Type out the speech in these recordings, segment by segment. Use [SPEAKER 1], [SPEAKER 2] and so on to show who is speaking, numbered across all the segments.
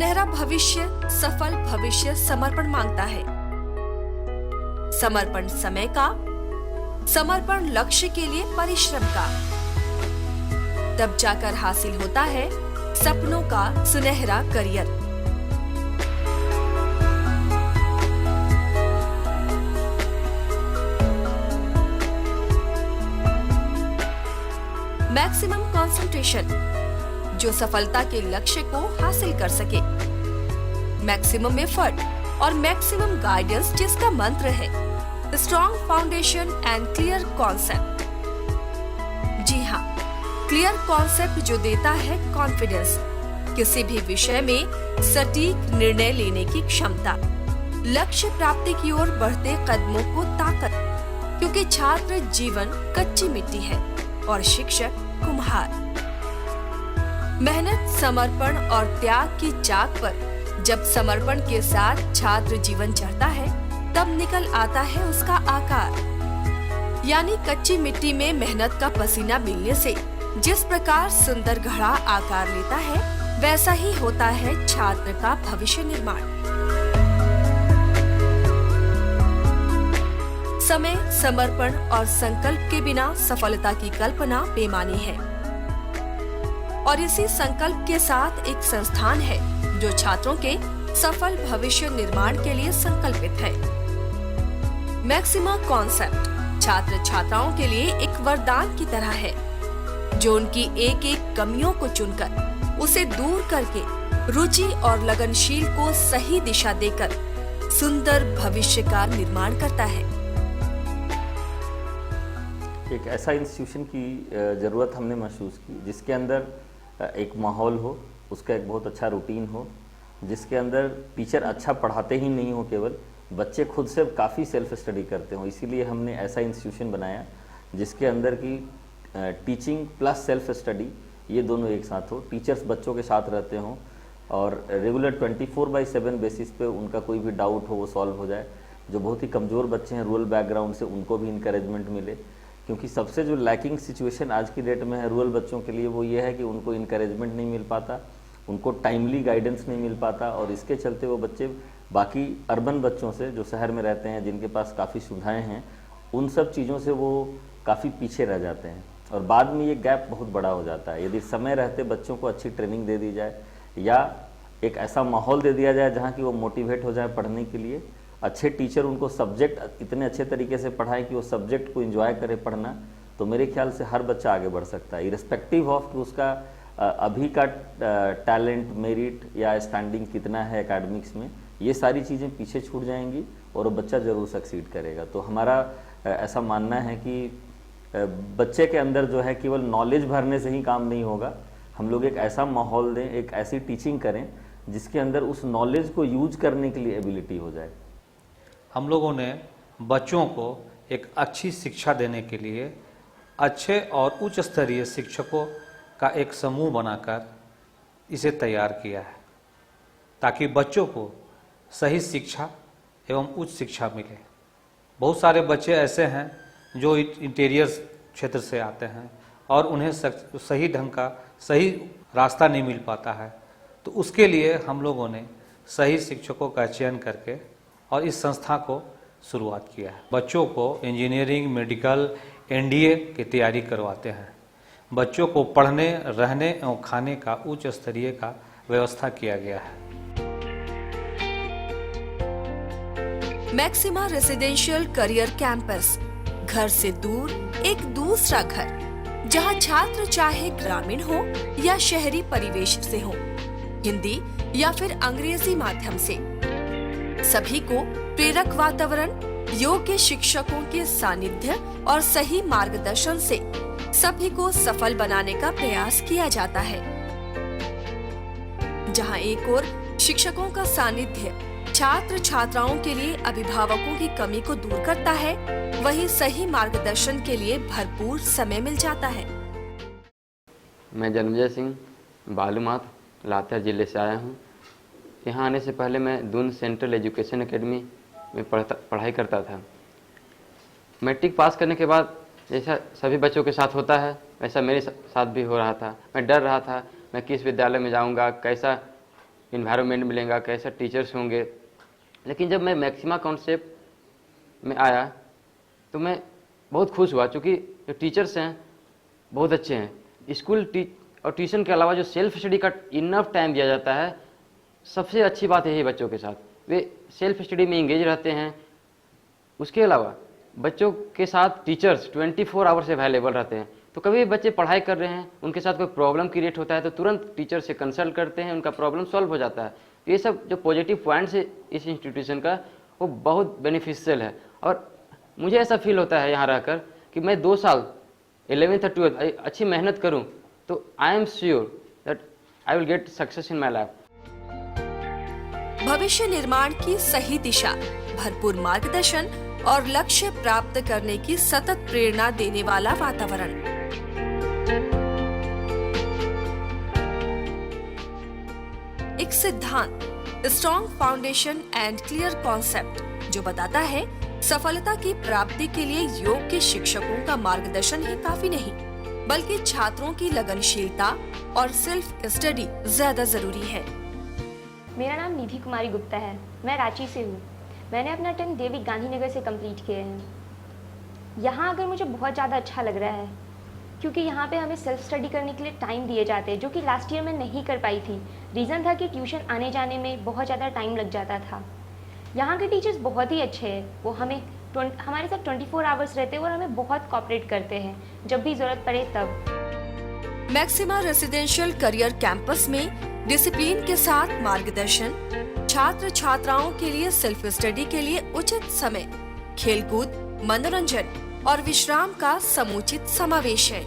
[SPEAKER 1] सुनहरा भविष्य, सफल भविष्य समर्पण मांगता है। समर्पण समय का, समर्पण लक्ष्य के लिए परिश्रम का। तब जाकर हासिल होता है सपनों का सुनहरा करियर। मैक्सिमम कंसंट्रेशन, जो सफलता के लक्ष्य को हासिल कर सके। मैक्सिमम एफर्ट और मैक्सिमम गाइडेंस, जिसका मंत्र है strong foundation and clear concept. जी हाँ, क्लियर कॉन्सेप्ट जो देता है कॉन्फिडेंस, किसी भी विषय में सटीक निर्णय लेने की क्षमता, लक्ष्य प्राप्ति की ओर बढ़ते कदमों को ताकत, क्योंकि छात्र जीवन कच्ची मिट्टी है और शिक्षक कुम्हार। मेहनत, समर्पण और त्याग की चाक पर जब समर्पण के साथ छात्र जीवन चढ़ता है, तब निकल आता है उसका आकार। यानी कच्ची मिट्टी में मेहनत का पसीना मिलने से जिस प्रकार सुंदर घड़ा आकार लेता है, वैसा ही होता है छात्र का भविष्य निर्माण। समय, समर्पण और संकल्प के बिना सफलता की कल्पना बेमानी है। और इसी संकल्प के साथ एक संस्थान है जो छात्रों के सफल भविष्य निर्माण के लिए संकल्पित है। मैक्सिमा कॉन्सेप्ट छात्र छात्राओं के लिए एक वरदान की तरह है, जो उनकी एक एक कमियों को चुनकर उसे दूर करके रुचि और लगनशील को सही दिशा देकर सुंदर भविष्य का निर्माण करता है।
[SPEAKER 2] एक ऐसा इंस्टीट्यूशन की ज़रूरत हमने महसूस की जिसके अंदर एक माहौल हो, उसका एक बहुत अच्छा रूटीन हो, जिसके अंदर टीचर अच्छा पढ़ाते ही नहीं हो, केवल बच्चे खुद से काफ़ी सेल्फ स्टडी करते हो। इसीलिए हमने ऐसा इंस्टीट्यूशन बनाया जिसके अंदर की टीचिंग प्लस सेल्फ स्टडी, ये दोनों एक साथ हो। टीचर्स बच्चों के साथ रहते हों और रेगुलर 24/7 बेसिस पे उनका कोई भी डाउट हो वो सॉल्व हो जाए। जो बहुत ही कमज़ोर बच्चे हैं रूरल बैकग्राउंड से, उनको भी इंकरेजमेंट मिले, क्योंकि सबसे जो लैकिंग सिचुएशन आज की डेट में है रूरल बच्चों के लिए, वो ये है कि उनको इंकरेजमेंट नहीं मिल पाता, उनको टाइमली गाइडेंस नहीं मिल पाता, और इसके चलते वो बच्चे बाकी अर्बन बच्चों से जो शहर में रहते हैं, जिनके पास काफ़ी सुविधाएं हैं, उन सब चीज़ों से वो काफ़ी पीछे रह जाते हैं और बाद में ये गैप बहुत बड़ा हो जाता है। यदि समय रहते बच्चों को अच्छी ट्रेनिंग दे दी जाए या एक ऐसा माहौल दे दिया जाए जहाँ कि वो मोटिवेट हो जाए पढ़ने के लिए, अच्छे टीचर उनको सब्जेक्ट इतने अच्छे तरीके से पढ़ाएं कि वो सब्जेक्ट को एंजॉय करे पढ़ना, तो मेरे ख्याल से हर बच्चा आगे बढ़ सकता है, इरेस्पेक्टिव ऑफ कि उसका अभी का टैलेंट, मेरिट या स्टैंडिंग कितना है एकेडमिक्स में। ये सारी चीज़ें पीछे छूट जाएंगी और वो बच्चा ज़रूर सक्सीड करेगा। तो हमारा ऐसा मानना है कि बच्चे के अंदर जो है केवल नॉलेज भरने से ही काम नहीं होगा। हम लोग एक ऐसा माहौल दें, एक ऐसी टीचिंग करें जिसके अंदर उस नॉलेज को यूज करने के लिए एबिलिटी हो जाए।
[SPEAKER 3] हम लोगों ने बच्चों को एक अच्छी शिक्षा देने के लिए अच्छे और उच्च स्तरीय शिक्षकों का एक समूह बनाकर इसे तैयार किया है, ताकि बच्चों को सही शिक्षा एवं उच्च शिक्षा मिले। बहुत सारे बच्चे ऐसे हैं जो इंटीरियर क्षेत्र से आते हैं और उन्हें सही ढंग का सही रास्ता नहीं मिल पाता है, तो उसके लिए हम लोगों ने सही शिक्षकों का चयन करके और इस संस्था को शुरुआत किया है। बच्चों को इंजीनियरिंग, मेडिकल, एनडीए की तैयारी करवाते हैं। बच्चों को पढ़ने, रहने एवं खाने का उच्च स्तरीय का व्यवस्था किया गया है।
[SPEAKER 1] मैक्सिमा रेसिडेंशियल करियर कैंपस, घर से दूर एक दूसरा घर, जहां छात्र चाहे ग्रामीण हो या शहरी परिवेश से हो, हिंदी या फिर अंग्रेजी माध्यम से, सभी को प्रेरक वातावरण, योग्य शिक्षकों के सानिध्य और सही मार्गदर्शन से सभी को सफल बनाने का प्रयास किया जाता है। जहां एक ओर शिक्षकों का सानिध्य छात्र छात्राओं के लिए अभिभावकों की कमी को दूर करता है, वहीं सही मार्गदर्शन के लिए भरपूर समय मिल जाता है।
[SPEAKER 4] मैं जन्मजय सिंह बालूमाथ लातेहार जिले से आया हूँ। यहाँ आने से पहले मैं दून सेंट्रल एजुकेशन एकेडमी में पढ़ाई करता था। मैट्रिक पास करने के बाद जैसा सभी बच्चों के साथ होता है, वैसा मेरे साथ भी हो रहा था। मैं डर रहा था मैं किस विद्यालय में जाऊंगा, कैसा इन्वायरमेंट मिलेगा, कैसे टीचर्स होंगे। लेकिन जब मैं मैक्सिमा कॉन्सेप्ट में आया तो मैं बहुत खुश हुआ, क्योंकि जो टीचर्स हैं बहुत अच्छे हैं। स्कूल और ट्यूशन के अलावा जो सेल्फ स्टडी का इनफ टाइम दिया जाता है, सबसे अच्छी बात यही बच्चों के साथ, वे सेल्फ स्टडी में इंगेज रहते हैं। उसके अलावा बच्चों के साथ टीचर्स 24 आवर्स अवेलेबल रहते हैं। तो कभी भी बच्चे पढ़ाई कर रहे हैं, उनके साथ कोई प्रॉब्लम क्रिएट होता है तो तुरंत टीचर से कंसल्ट करते हैं, उनका प्रॉब्लम सॉल्व हो जाता है। तो ये सब जो पॉजिटिव पॉइंट्स है इस इंस्टीट्यूशन का, वो बहुत बेनिफिशियल है। और मुझे ऐसा फील होता है यहाँ रहकर कि मैं 2 साल 11th और 12th अच्छी मेहनत करूँ तो I am sure that I will get success in my life.
[SPEAKER 1] भविष्य निर्माण की सही दिशा, भरपूर मार्गदर्शन और लक्ष्य प्राप्त करने की सतत प्रेरणा देने वाला वातावरण। एक सिद्धांत, strong foundation and clear concept, जो बताता है सफलता की प्राप्ति के लिए योग के शिक्षकों का मार्गदर्शन ही काफी नहीं, बल्कि छात्रों की लगनशीलता और सेल्फ स्टडी ज्यादा जरूरी है।
[SPEAKER 5] मेरा नाम निधि कुमारी गुप्ता है, मैं रांची से हूँ। मैंने अपना 10th देवी गांधीनगर से कंप्लीट किए हैं। यहाँ आकर मुझे बहुत ज़्यादा अच्छा लग रहा है, क्योंकि यहाँ पे हमें सेल्फ स्टडी करने के लिए टाइम दिए जाते हैं, जो कि लास्ट ईयर में नहीं कर पाई थी। रीज़न था कि ट्यूशन आने जाने में बहुत ज़्यादा टाइम लग जाता था। यहाँ के टीचर्स बहुत ही अच्छे हैं, वो हमारे साथ 24 आवर्स रहते हैं और हमें बहुत कोऑपरेट करते हैं, जब भी ज़रूरत पड़े तब।
[SPEAKER 1] मैक्सिमा रेसिडेंशियल करियर कैंपस में डिसिप्लिन के साथ मार्गदर्शन, छात्र छात्राओं के लिए सेल्फ स्टडी के लिए उचित समय, खेलकूद, मनोरंजन और विश्राम का समुचित समावेश है।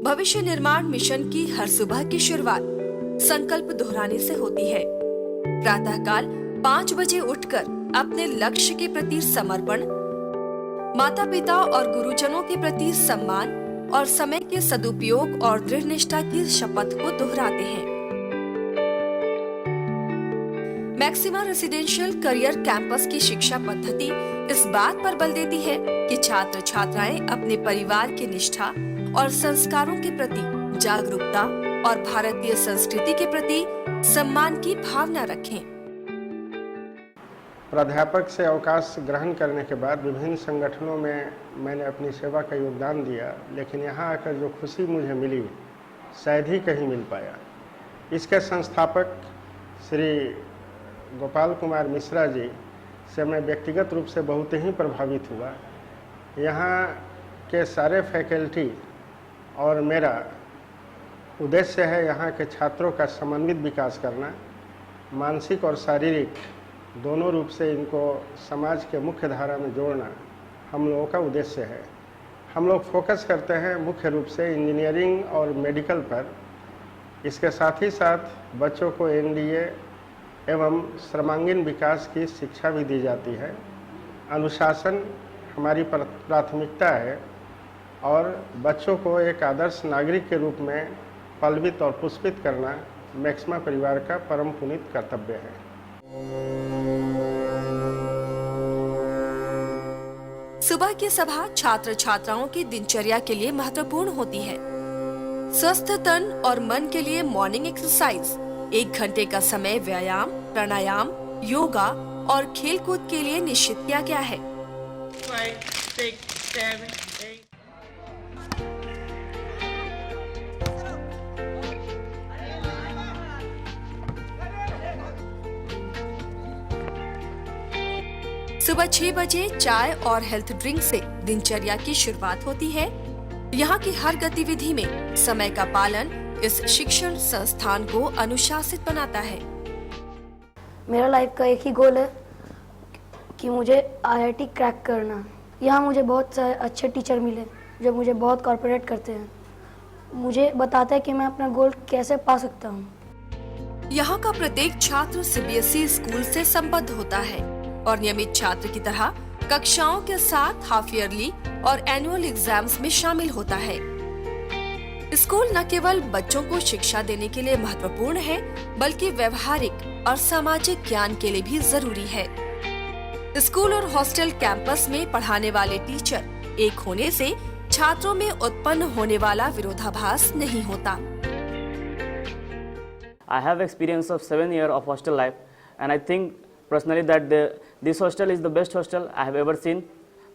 [SPEAKER 1] भविष्य निर्माण मिशन की हर सुबह की शुरुआत संकल्प दोहराने से होती है। प्रातःकाल 5 बजे उठकर अपने लक्ष्य के प्रति समर्पण, माता पिता और गुरुजनों के प्रति सम्मान और समय के सदुपयोग और दृढ़ निष्ठा की शपथ को दोहराते हैं। मैक्सिमा रेसिडेंशियल करियर कैंपस की शिक्षा पद्धति इस बात पर बल देती है कि छात्र छात्राएं अपने परिवार की निष्ठा और संस्कारों के प्रति जागरूकता और भारतीय संस्कृति के प्रति सम्मान की भावना रखें।
[SPEAKER 6] प्राध्यापक से अवकाश ग्रहण करने के बाद विभिन्न संगठनों में मैंने अपनी सेवा का योगदान दिया, लेकिन यहाँ आकर जो खुशी मुझे मिली शायद ही कहीं मिल पाया। इसके संस्थापक श्री गोपाल कुमार मिश्रा जी से मैं व्यक्तिगत रूप से बहुत ही प्रभावित हुआ। यहाँ के सारे फैकल्टी और मेरा उद्देश्य है यहाँ के छात्रों का समन्वित विकास करना, मानसिक और शारीरिक दोनों रूप से इनको समाज के मुख्य धारा में जोड़ना हम लोगों का उद्देश्य है। हम लोग फोकस करते हैं मुख्य रूप से इंजीनियरिंग और मेडिकल पर। इसके साथ ही साथ बच्चों को एनडीए एवं सर्वांगीण विकास की शिक्षा भी दी जाती है। अनुशासन हमारी प्राथमिकता है और बच्चों को एक आदर्श नागरिक के रूप में पलवित और पुष्पित करना मैक्सिमा परिवार का परम पुनीत कर्तव्य है।
[SPEAKER 1] सुबह की सभा छात्र छात्राओं की दिनचर्या के लिए महत्वपूर्ण होती है। स्वस्थ तन और मन के लिए मॉर्निंग एक्सरसाइज, 1 घंटे का समय व्यायाम, प्राणायाम, योगा और खेलकूद के लिए निश्चित किया गया है।
[SPEAKER 7] 5, 6, 7, 8
[SPEAKER 1] सुबह 6 बजे चाय और हेल्थ ड्रिंक से दिनचर्या की शुरुआत होती है। यहाँ की हर गतिविधि में समय का पालन इस शिक्षण संस्थान को अनुशासित बनाता है।
[SPEAKER 8] मेरा लाइफ का एक ही गोल है कि मुझे IIT क्रैक करना। यहाँ मुझे बहुत सारे अच्छे टीचर मिले जो मुझे बहुत कॉर्पोरेट करते हैं, मुझे बताते हैं कि मैं अपना गोल कैसे पा सकता हूँ।
[SPEAKER 1] यहाँ का प्रत्येक छात्र CBSE स्कूल से संबद्ध होता है और नियमित छात्र की तरह कक्षाओं के साथ हाफ ईयरली और एनुअल एग्जाम्स में शामिल होता है। स्कूल न केवल बच्चों को शिक्षा देने के लिए महत्वपूर्ण है, बल्कि व्यवहारिक और सामाजिक ज्ञान के लिए भी जरूरी है। स्कूल और हॉस्टल कैंपस में पढ़ाने वाले टीचर एक होने से छात्रों में उत्पन्न होने वाला विरोधाभास नहीं होता।
[SPEAKER 9] I have experience of 7 years of hostel life, and I think personally that this hostel is the best hostel I have ever seen,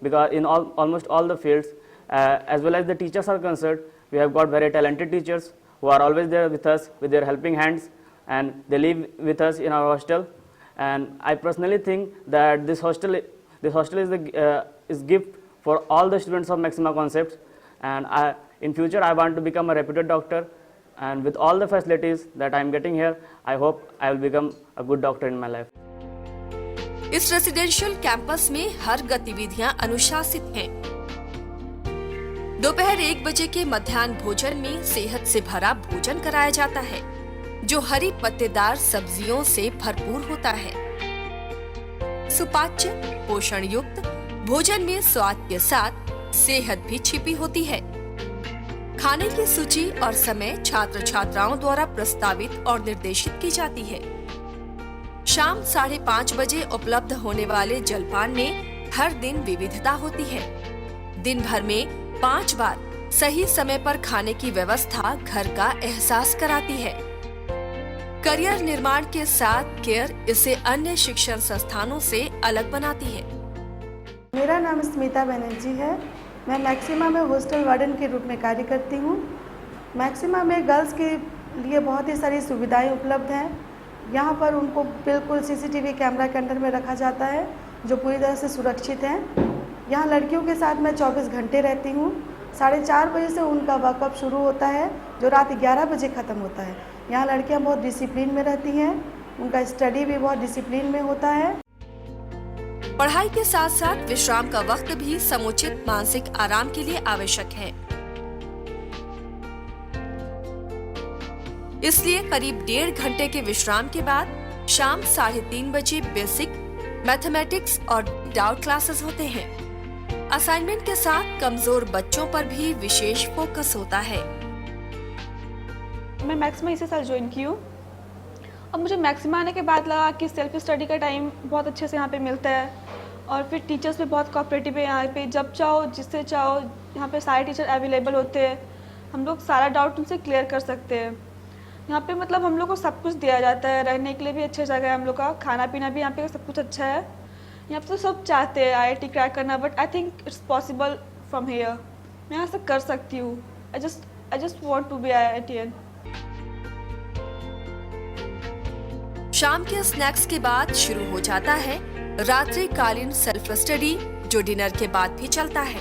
[SPEAKER 9] because in almost all the fields, as well as the teachers are concerned, we have got very talented teachers who are always there with us with their helping hands, and they live with us in our hostel. And I personally think that this hostel is gift for all the students of Maxima Concepts, and in future I want to become a reputed doctor. And with all the facilities that I am getting here, I hope I will become a good doctor in my life.
[SPEAKER 1] इस residential campus में हर गतिविधियां अनुशासित हैं। दोपहर 1 बजे के मध्याह्न भोजन में सेहत से भरा भोजन कराया जाता है, जो हरी पत्तेदार सब्जियों से भरपूर होता है। सुपाच्य पोषण युक्त भोजन में स्वाद के साथ सेहत भी छिपी होती है। खाने की सूची और समय छात्र छात्राओं द्वारा प्रस्तावित और निर्देशित की जाती है। शाम 5:30 बजे उपलब्ध होने वाले जलपान में हर दिन विविधता होती है। दिन भर में 5 बार सही समय पर खाने की व्यवस्था घर का एहसास कराती है। करियर निर्माण के साथ केयर इसे अन्य शिक्षण संस्थानों से अलग बनाती है।
[SPEAKER 10] मेरा नाम स्मिता बनर्जी है। मैं मैक्सिमा में हॉस्टल वार्डन के रूप में कार्य करती हूँ। मैक्सिमा में गर्ल्स के लिए बहुत ही सारी सुविधाएं उपलब्ध हैं। यहाँ पर उनको बिल्कुल सीसीटीवी कैमरा के अंडर में रखा जाता है, जो पूरी तरह से सुरक्षित हैं। यहाँ लड़कियों के साथ मैं 24 घंटे रहती हूँ। 4:30 बजे से उनका वर्कअप शुरू होता है, जो रात 11 बजे ख़त्म होता है। यहाँ लड़कियाँ बहुत डिसिप्लिन में रहती हैं, उनका स्टडी भी बहुत डिसिप्लिन में होता है।
[SPEAKER 1] पढ़ाई के साथ साथ विश्राम का वक्त भी समुचित मानसिक आराम के लिए आवश्यक है। इसलिए करीब 1.5 घंटे के विश्राम के बाद शाम 3:30 बजे बेसिक मैथमेटिक्स और डाउट क्लासेस होते हैं। असाइनमेंट के साथ कमजोर बच्चों पर भी विशेष फोकस होता है।
[SPEAKER 11] मैं मैक्सिमा इसी साल ज्वाइन की हूँ। अब मुझे मैक्सिमा आने के बाद लगा कि सेल्फ स्टडी का टाइम बहुत अच्छे से यहाँ पे मिलता है, और फिर टीचर्स भी बहुत कोऑपरेटिव है। यहाँ पे जब चाहो जिससे चाहो यहाँ पे सारे टीचर अवेलेबल होते हैं। हम लोग सारा डाउट उनसे क्लियर कर सकते हैं। यहाँ पे मतलब हम लोग को सब कुछ दिया जाता है, रहने के लिए भी अच्छी जगह है हम लोग का, खाना पीना भी यहाँ पे सब कुछ अच्छा है। यहाँ पे तो सब चाहते हैं IIT क्रैक करना, but I think it's possible from here. मैं यहाँ से कर सकती हूँ। I just want to be IITian।
[SPEAKER 1] शाम के स्नैक्स के बाद शुरू हो जाता है रात्रिकालीन सेल्फ स्टडी, जो डिनर के बाद भी चलता है।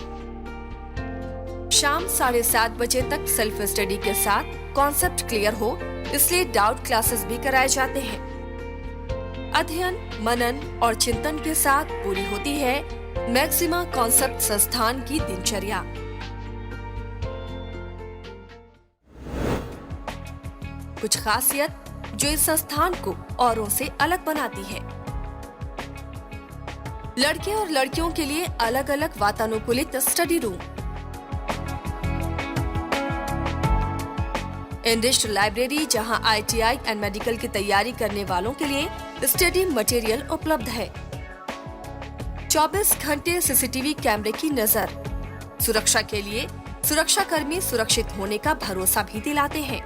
[SPEAKER 1] शाम 7:30 बजे तक सेल्फ स्टडी के साथ कॉन्सेप्ट क्लियर हो, इसलिए डाउट क्लासेस भी कराए जाते हैं। अध्ययन, मनन और चिंतन के साथ पूरी होती है मैक्सिमा कॉन्सेप्ट संस्थान की दिनचर्या। कुछ खासियत जो इस संस्थान को औरों से अलग बनाती है। लड़के और लड़कियों के लिए अलग अलग वातानुकूलित स्टडी रूम, एनरिच्ड लाइब्रेरी जहां ITI एंड मेडिकल की तैयारी करने वालों के लिए स्टडी मटेरियल उपलब्ध है। 24 घंटे CCTV कैमरे की नजर। सुरक्षा के लिए सुरक्षाकर्मी सुरक्षित होने का भरोसा भी दिलाते हैं।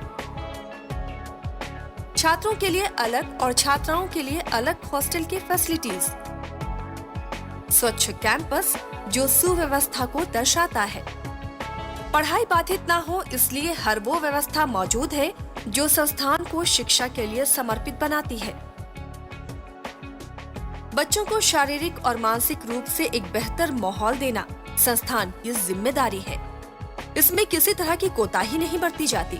[SPEAKER 1] छात्रों के लिए अलग और छात्राओं के लिए अलग हॉस्टल की फैसिलिटीज। स्वच्छ कैंपस जो सुव्यवस्था को दर्शाता है। पढ़ाई बाधित ना हो, इसलिए हर वो व्यवस्था मौजूद है जो संस्थान को शिक्षा के लिए समर्पित बनाती है। बच्चों को शारीरिक और मानसिक रूप से एक बेहतर माहौल देना संस्थान की जिम्मेदारी है। इसमें किसी तरह की कोताही नहीं बरती जाती।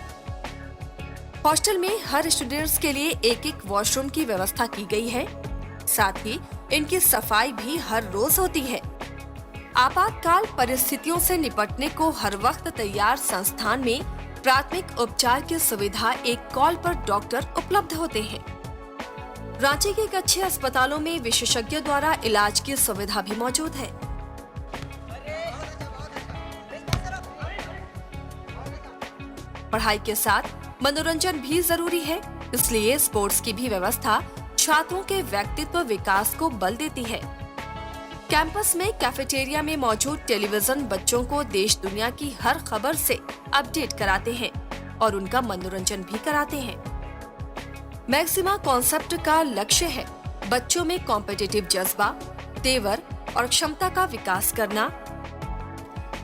[SPEAKER 1] हॉस्टल में हर स्टूडेंट्स के लिए एक वॉशरूम की व्यवस्था की गई है। साथ ही इनकी सफाई भी हर रोज होती है। आपातकाल परिस्थितियों से निपटने को हर वक्त तैयार संस्थान में प्राथमिक उपचार की सुविधा एक कॉल पर डॉक्टर उपलब्ध होते हैं। रांची के एक अच्छे अस्पतालों में विशेषज्ञों द्वारा इलाज की सुविधा भी मौजूद है। पढ़ाई के साथ मनोरंजन भी जरूरी है, इसलिए स्पोर्ट्स की भी व्यवस्था छात्रों के व्यक्तित्व विकास को बल देती है। कैंपस में कैफेटेरिया में मौजूद टेलीविजन बच्चों को देश दुनिया की हर खबर से अपडेट कराते हैं और उनका मनोरंजन भी कराते हैं। मैक्सिमा कॉन्सेप्ट का लक्ष्य है बच्चों में कॉम्पिटिटिव जज्बा, तेवर और क्षमता का विकास करना,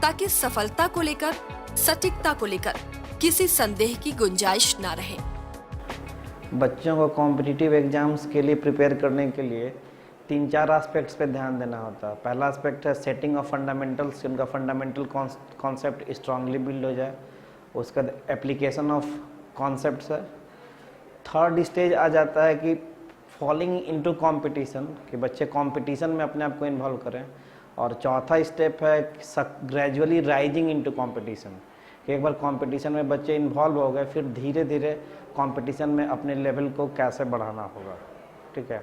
[SPEAKER 1] ताकि सफलता को लेकर, सटीकता को लेकर किसी संदेह की गुंजाइश न रहे।
[SPEAKER 12] बच्चों को कॉम्पिटिटिव एग्जाम्स के लिए प्रिपेयर करने के लिए 3-4 एस्पेक्ट्स पे ध्यान देना होता है। पहला एस्पेक्ट है सेटिंग ऑफ फंडामेंटल्स, उनका फंडामेंटल कॉन्सेप्ट स्ट्रांगली बिल्ड हो जाए। उसका एप्लीकेशन ऑफ कॉन्सेप्ट्स है। थर्ड स्टेज आ जाता है कि फॉलिंग इनटू कंपटीशन, कि बच्चे कंपटीशन में अपने आप को इन्वॉल्व करें। और चौथा स्टेप है ग्रेजुअली राइजिंग इनटू कंपटीशन, कि एक बार कंपटीशन में बच्चे इन्वॉल्व हो गए, फिर धीरे धीरे कंपटीशन में अपने लेवल को कैसे बढ़ाना होगा। ठीक है,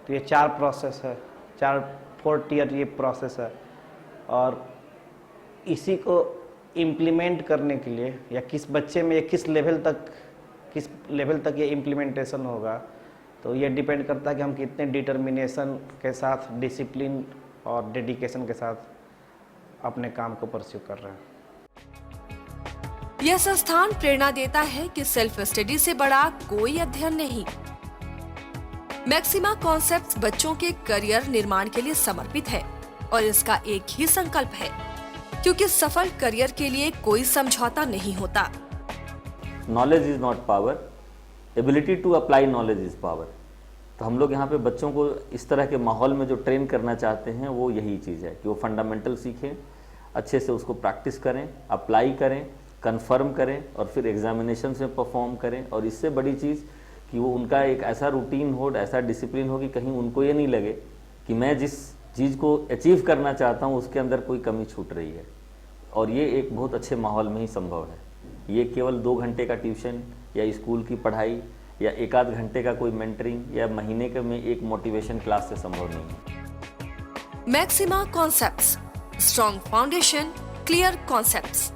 [SPEAKER 12] तो ये 4 प्रोसेस है, 4 टियर ये प्रोसेस है। और इसी को इम्प्लीमेंट करने के लिए या किस बच्चे में किस लेवल तक ये इम्प्लीमेंटेशन होगा, तो ये डिपेंड करता है कि हम कितने डिटर्मिनेशन के साथ, डिसिप्लिन और डेडिकेशन के साथ अपने काम को परस्यू कर रहे हैं।
[SPEAKER 1] यह संस्थान प्रेरणा देता है कि सेल्फ स्टडी से बड़ा कोई अध्ययन नहीं। मैक्सिमा कॉन्सेप्ट्स बच्चों के करियर निर्माण के लिए समर्पित है और इसका एक ही संकल्प है, क्योंकि सफल करियर के लिए कोई समझौता नहीं होता।
[SPEAKER 2] Knowledge is not power, ability to apply knowledge is power. तो हम लोग यहाँ पे बच्चों को इस तरह के माहौल में जो ट्रेन करना चाहते हैं वो यही चीज़ है कि वो फंडामेंटल सीखें, अच्छे से उसको प्रैक्टिस करें, अप्लाई करें, कंफर्म करें और फिर एग्जामिनेशन में परफॉर्म करें। और इससे बड़ी चीज़ कि वो उनका एक ऐसा रूटीन हो, ऐसा डिसिप्लिन हो कि कहीं उनको ये नहीं लगे कि मैं जिस चीज़ को अचीव करना चाहता हूँ उसके अंदर कोई कमी छूट रही है। और ये एक बहुत अच्छे माहौल में ही संभव है। ये केवल 2 घंटे का ट्यूशन या स्कूल की पढ़ाई या 1-8 घंटे का कोई मेंटरिंग या महीने के में एक मोटिवेशन क्लास से संभव नहीं है।
[SPEAKER 1] Maxima concepts, strong foundation, clear concepts.